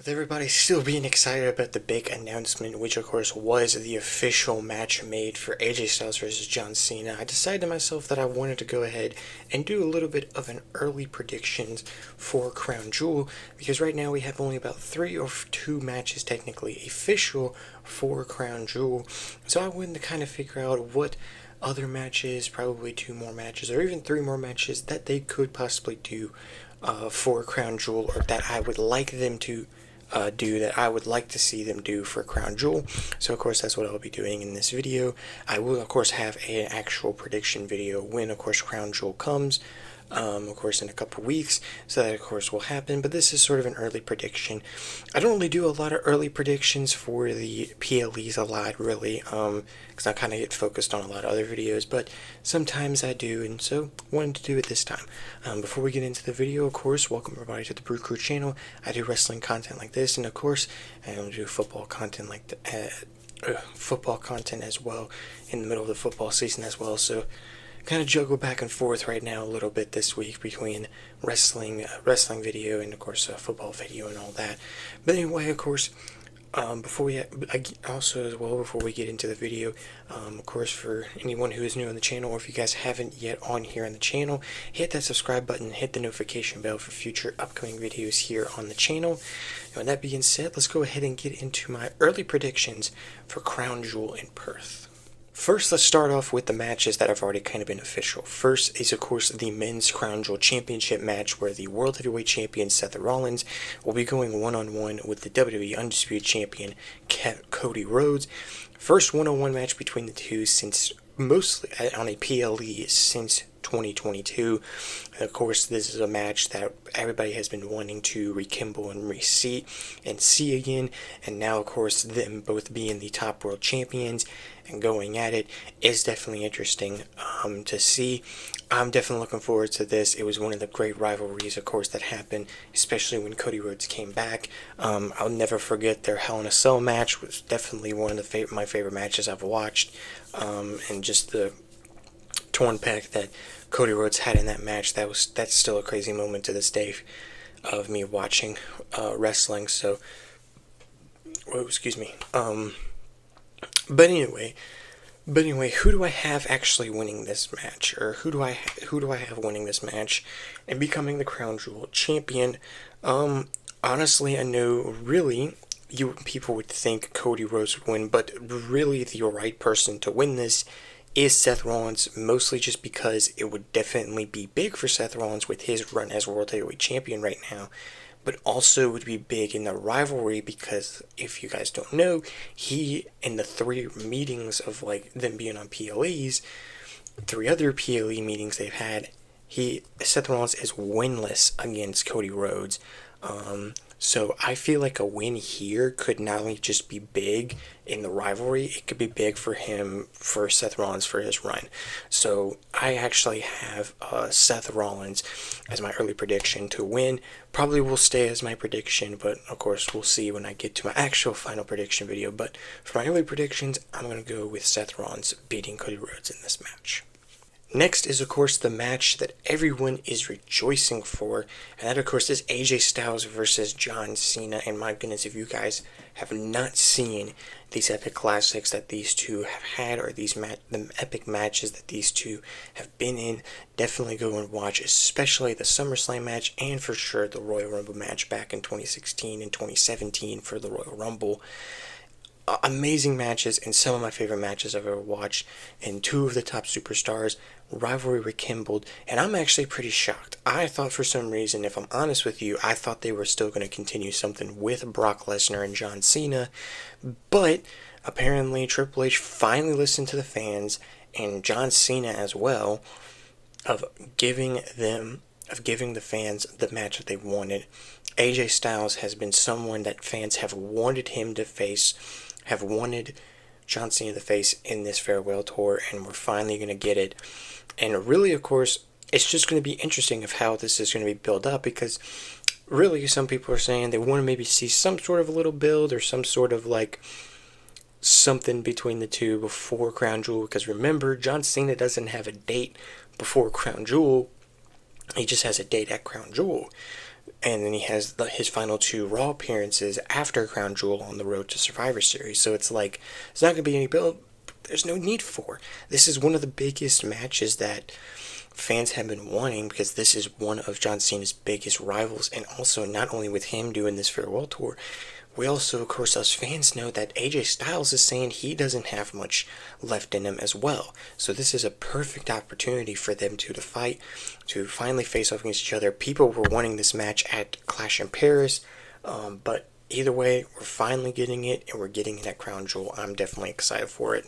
With everybody still being excited about the big announcement, which of course was the official match made for AJ Styles versus John Cena, I decided to myself that I wanted to go ahead and do a little bit of an early predictions for Crown Jewel, because right now we have only about 3 or 2 matches technically official for Crown Jewel. So I wanted to kind of figure out what other matches, probably 2 more matches, or even 3 more matches that they could possibly do for Crown Jewel, or that I would like them to that I would like to see them do for Crown Jewel. So of course that's what I'll be doing in this video. I will of course have an actual prediction video when of course Crown Jewel comes, of course in a couple weeks, so that of course will happen, but this is sort of an early prediction. I don't really do a lot of early predictions for the PLEs a lot, really, because I kind of get focused on a lot of other videos, but sometimes I do, and so wanted to do it this time. Before we get into the video, of course, welcome everybody to the BrewCrew channel. I do wrestling content like this, and of course I don't do football content like football content as well in the middle of the football season as well, so kind of juggle back and forth right now a little bit this week between wrestling video and of course football video and all that. But anyway, of course, before we get into the video, of course, for anyone who is new on the channel, or if you guys haven't yet on here on the channel, hit that subscribe button, hit the notification bell for future upcoming videos here on the channel. And with that being said, let's go ahead and get into my early predictions for Crown Jewel in Perth. First, let's start off with the matches that have already kind of been official. First is, of course, the Men's Crown Jewel Championship match, where the World Heavyweight Champion Seth Rollins will be going one-on-one with the WWE Undisputed Champion Cody Rhodes. First one-on-one match between the two since mostly on a PLE since 2022. And of course, this is a match that everybody has been wanting to rekindle and see again, and now of course them both being the top world champions and going at it is definitely interesting to see. I'm definitely looking forward to this. It was one of the great rivalries, of course, that happened, especially when Cody Rhodes came back. I'll never forget their Hell in a Cell match. Was definitely one of my favorite matches I've watched, and just the torn pec that Cody Rhodes had in that match, that's still a crazy moment to this day of me watching wrestling. So, excuse me. But anyway, who do I have actually winning this match, or who do I have winning this match and becoming the Crown Jewel champion? Honestly, I know really people would think Cody Rhodes would win, but really the right person to win this is Seth Rollins, mostly just because it would definitely be big for Seth Rollins with his run as World Heavyweight Champion right now, but also would be big in the rivalry because, if you guys don't know, he, in the 3 meetings of like them being on PLEs, 3 other PLE meetings they've had, Seth Rollins is winless against Cody Rhodes. So I feel like a win here could not only just be big in the rivalry, it could be big for Seth Rollins for his run. So I actually have Seth Rollins as my early prediction to win. Probably will stay as my prediction, but of course we'll see when I get to my actual final prediction video. But for my early predictions, I'm going to go with Seth Rollins beating Cody Rhodes in this match. Next is, of course, the match that everyone is rejoicing for, and that, of course, is AJ Styles versus John Cena. And my goodness, if you guys have not seen these epic classics that these two have had, or the epic matches that these two have been in, definitely go and watch, especially the SummerSlam match, and for sure the Royal Rumble match back in 2016 and 2017 for the Royal Rumble. Amazing matches, and some of my favorite matches I've ever watched, and 2 of the top superstars, rivalry rekindled, and I'm actually pretty shocked. I thought for some reason, if I'm honest with you, I thought they were still going to continue something with Brock Lesnar and John Cena, but apparently Triple H finally listened to the fans, and John Cena as well, of giving the fans the match that they wanted. AJ Styles has been someone that fans have wanted him to face, have wanted John Cena to face in this farewell tour, and we're finally going to get it. And really, of course, it's just going to be interesting of how this is going to be built up, because really some people are saying they want to maybe see some sort of a little build, or some sort of like something between the two before Crown Jewel, because remember, John Cena doesn't have a date before Crown Jewel, he just has a date at Crown Jewel. and then he has his final two Raw appearances after Crown Jewel on the road to Survivor Series. So it's like, it's not going to be any build. There's no need for. This is one of the biggest matches that fans have been wanting, because this is one of John Cena's biggest rivals, and also not only with him doing this farewell tour, we also, of course, us fans know that AJ Styles is saying he doesn't have much left in him as well. So this is a perfect opportunity for them two to fight, to finally face off against each other. People were wanting this match at Clash in Paris, but either way, we're finally getting it, and we're getting it at Crown Jewel. I'm definitely excited for it.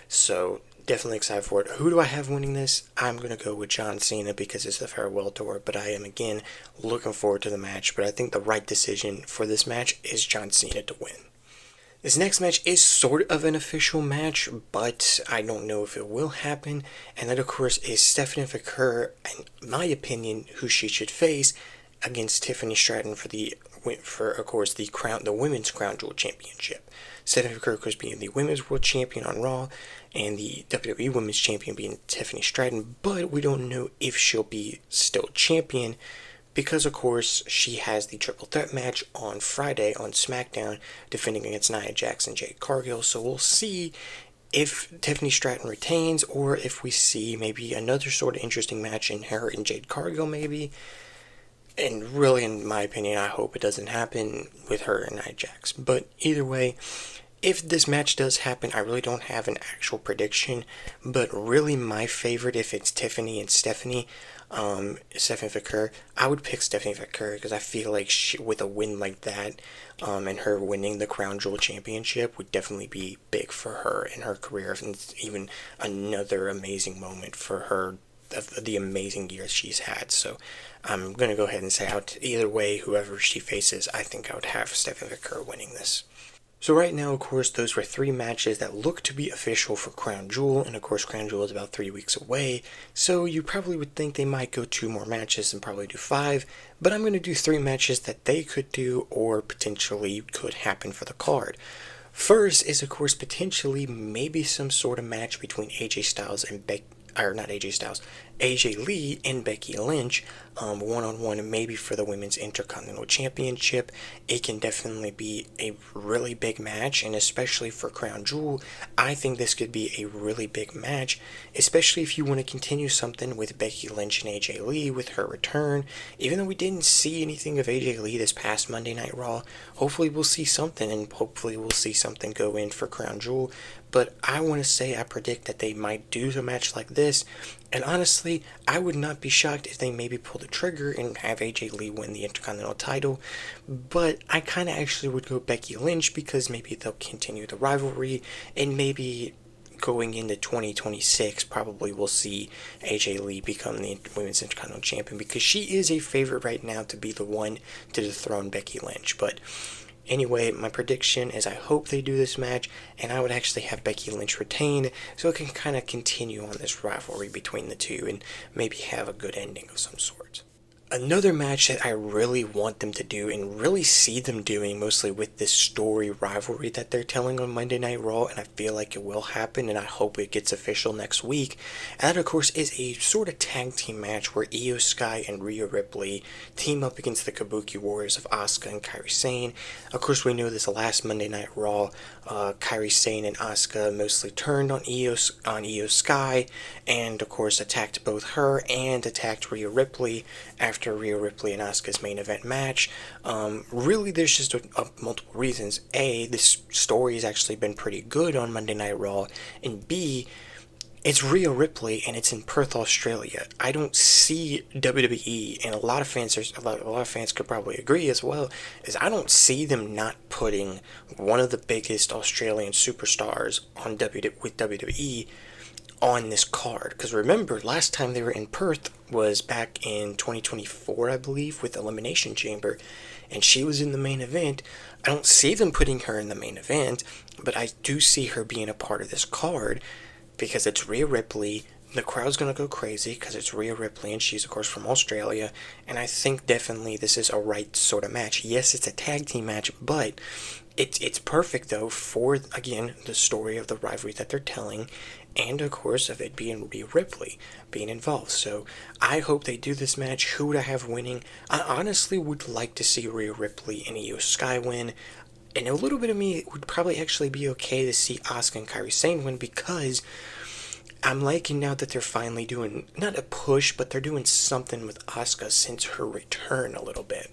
So definitely excited for it. Who do I have winning this? I'm going to go with John Cena because it's the farewell tour, but I am again looking forward to the match. But I think the right decision for this match is John Cena to win. This next match is sort of an official match, but I don't know if it will happen. And that, of course, is Stephanie McCurry, in my opinion, who she should face against Tiffany Stratton for of course the women's Crown Jewel Championship. Stephanie McCurry, of course, being the women's world champion on Raw, and the WWE women's champion being Tiffany Stratton. But we don't know if she'll be still champion, because of course she has the triple threat match on Friday on SmackDown, defending against Nia Jax and Jade Cargill. So we'll see if Tiffany Stratton retains, or if we see maybe another sort of interesting match in her and Jade Cargill maybe. And really, in my opinion, I hope it doesn't happen with her and Nia Jax. But either way, if this match does happen, I really don't have an actual prediction. But really, my favorite, if it's Tiffany and Stephanie McCurry, I would pick Stephanie McCurry, because I feel like with a win like that, and her winning the Crown Jewel Championship would definitely be big for her in her career, and even another amazing moment for her, of the amazing years she's had. So I'm going to go ahead and say either way, whoever she faces, I think I would have Stephanie McCurry winning this. So right now, of course, those were three matches that look to be official for Crown Jewel, and of course Crown Jewel is about 3 weeks away, so you probably would think they might go 2 more matches and probably do 5, but I'm going to do 3 matches that they could do or potentially could happen for the card. First is, of course, potentially maybe some sort of match between AJ Styles and AJ Lee and Becky Lynch, one-on-one, maybe for the Women's Intercontinental Championship. It can definitely be a really big match, and especially for Crown Jewel, I think this could be a really big match, especially if you want to continue something with Becky Lynch and AJ Lee with her return. Even though we didn't see anything of AJ Lee this past Monday Night Raw, hopefully we'll see something, and hopefully we'll see something go in for Crown Jewel. But I want to say I predict that they might do a match like this, and honestly, I would not be shocked if they maybe pull the trigger and have AJ Lee win the Intercontinental title. But I kind of actually would go Becky Lynch, because maybe they'll continue the rivalry, and maybe going into 2026, probably we'll see AJ Lee become the Women's Intercontinental Champion, because she is a favorite right now to be the one to dethrone Becky Lynch. But anyway, my prediction is I hope they do this match, and I would actually have Becky Lynch retain, so it can kind of continue on this rivalry between the two and maybe have a good ending of some sort. Another match that I really want them to do, and really see them doing, mostly with this story rivalry that they're telling on Monday Night Raw, and I feel like it will happen, and I hope it gets official next week. And that, of course, is a sort of tag team match where Io Sky and Rhea Ripley team up against the Kabuki Warriors of Asuka and Kairi Sane. Of course, we know this last Monday Night Raw, Kairi Sane and Asuka mostly turned on Io Sky, and of course attacked both her and attacked Rhea Ripley after Rhea Ripley and Asuka's main event match. Really, there's just multiple reasons. A, this story has actually been pretty good on Monday Night Raw, and B, it's Rhea Ripley and it's in Perth, Australia. I don't see WWE, and a lot of fans could probably agree as well, is I don't see them not putting one of the biggest Australian superstars on with WWE on this card. Because remember, last time they were in Perth was back in 2024, I believe, with Elimination Chamber, and she was in the main event. I don't see them putting her in the main event, but I do see her being a part of this card, because it's Rhea Ripley, the crowd's gonna go crazy because it's Rhea Ripley and she's of course from Australia, and I think definitely this is a right sort of match. Yes, it's a tag team match, but it's perfect though for, again, the story of the rivalry that they're telling, and of course of it being Rhea Ripley being involved. So I hope they do this match. Who would I have winning? I honestly would like to see Rhea Ripley and Io Sky win. And a little bit of me would probably actually be okay to see Asuka and Kairi Sane win, because I'm liking now that they're finally doing, not a push, but they're doing something with Asuka since her return a little bit.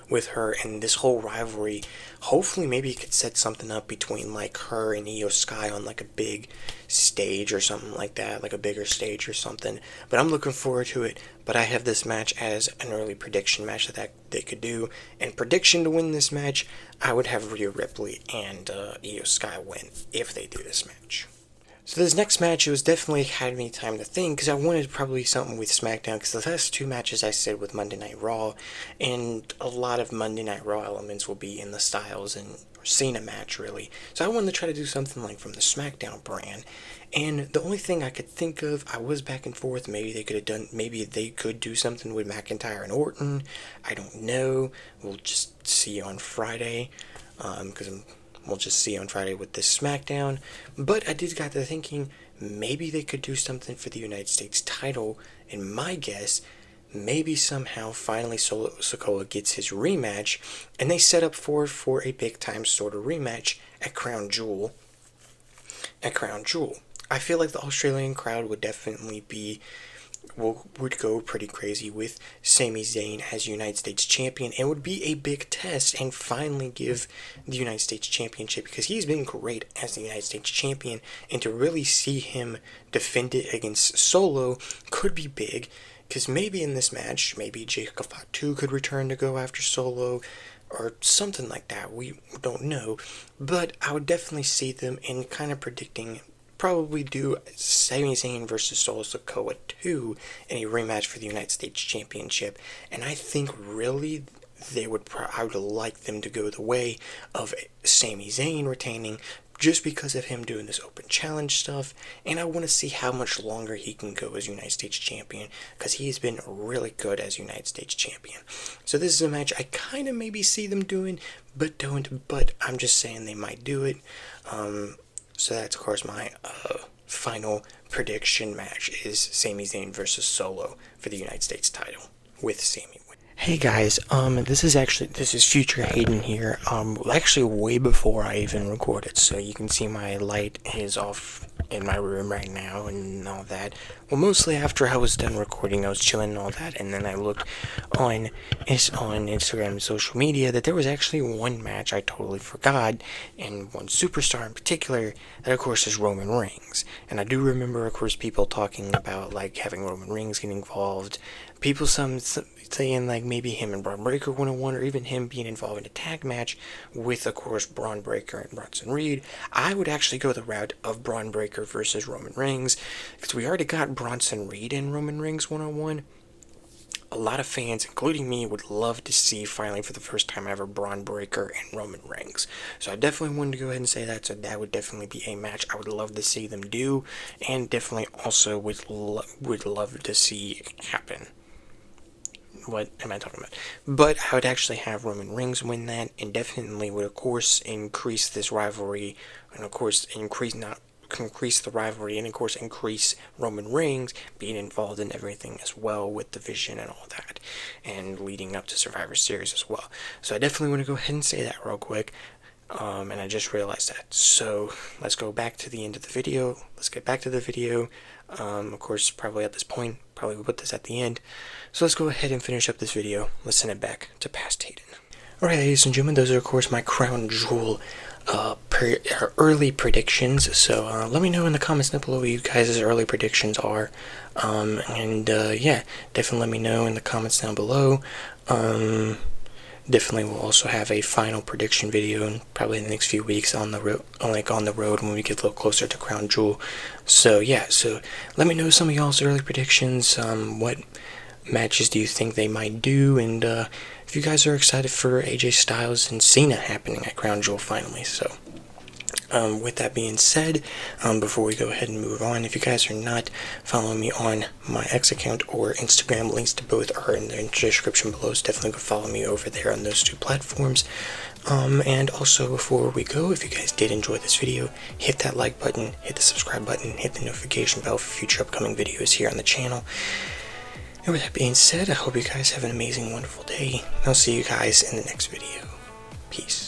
With her and this whole rivalry, hopefully maybe it could set something up between like her and Io Sky on like a big stage or something like that, like a bigger stage or something. But I'm looking forward to it. But I have this match as an early prediction match that they could do. And prediction to win this match, I would have Rhea Ripley and Io Sky win if they do this match. So this next match, it was definitely had me time to think, because I wanted probably something with SmackDown, because the last two matches I said with Monday Night Raw, and a lot of Monday Night Raw elements will be in the Styles and Cena match, really. So I wanted to try to do something like from the SmackDown brand, and the only thing I could think of, I was back and forth, maybe they could do something with McIntyre and Orton. I don't know. We'll just see on Friday, because we'll just see on Friday with this SmackDown. But I did got to thinking, maybe they could do something for the United States title. And my guess, maybe somehow finally Solo Sikoa gets his rematch, and they set up for a big time sort of rematch at Crown Jewel. I feel like the Australian crowd would definitely would go pretty crazy with Sami Zayn as United States Champion, and would be a big test and finally give the United States Championship, because he's been great as the United States Champion, and to really see him defend it against Solo could be big, because maybe in this match, maybe Jacob Fatu could return to go after Solo, or something like that. We don't know, but I would definitely see them in kind of predicting probably do Sami Zayn versus Solo Sikoa 2 in a rematch for the United States Championship. And I think really I would like them to go the way of Sami Zayn retaining, just because of him doing this open challenge stuff, and I want to see how much longer he can go as United States Champion, because he's been really good as United States Champion. So this is a match I kind of maybe see them doing, but I'm just saying they might do it. So that's, of course, my final prediction match is Sami Zayn versus Solo for the United States title, with Sami. Hey guys, this is Future Hayden here, actually way before I even recorded, so you can see my light is off in my room right now and all that. Well, mostly after I was done recording, I was chilling and all that, and then I looked on Instagram and social media that there was actually one match I totally forgot, and one superstar in particular, that of course is Roman Reigns. And I do remember, of course, people talking about like having Roman Reigns get involved, people some saying like maybe him and Braun Breaker would have won, or even him being involved in a tag match with, of course, Braun Breaker and Bronson Reed. I would actually go the route of Braun Breaker versus Roman Reigns, because we already got Bronson Reed and Roman Reigns one-on-one. A lot of fans, including me, would love to see finally for the first time ever Braun Breaker and Roman Reigns. So I definitely wanted to go ahead and say that. So that would definitely be a match I would love to see them do, and definitely also would love to see happen. What am I talking about? But I would actually have Roman Reigns win that, and definitely would, of course, increase this rivalry, and of course increase the rivalry, and of course increase Roman Reigns being involved in everything as well, with the Vision and all that, and leading up to Survivor Series as well. So I definitely want to go ahead and say that real quick. And I just realized that. So let's go back to the end of the video. Let's get back to the video. Of course, probably at this point, probably we'll put this at the end. So let's go ahead and finish up this video. Let's send it back to past Hayden. Alright, ladies and gentlemen, those are, of course, my Crown Jewel early predictions. So let me know in the comments down below what you guys' early predictions are. Yeah, definitely let me know in the comments down below. Definitely we'll also have a final prediction video probably in the next few weeks on the road when we get a little closer to Crown Jewel. So yeah, so let me know some of y'all's early predictions. What matches do you think they might do, and if you guys are excited for AJ Styles and Cena happening at Crown Jewel finally. So with that being said, before we go ahead and move on, if you guys are not following me on my X account or Instagram, links to both are in the description below, so definitely go follow me over there on those two platforms. And also, before we go, if you guys did enjoy this video, hit that like button, hit the subscribe button, hit the notification bell for future upcoming videos here on the channel. And with that being said, I hope you guys have an amazing, wonderful day. I'll see you guys in the next video. Peace.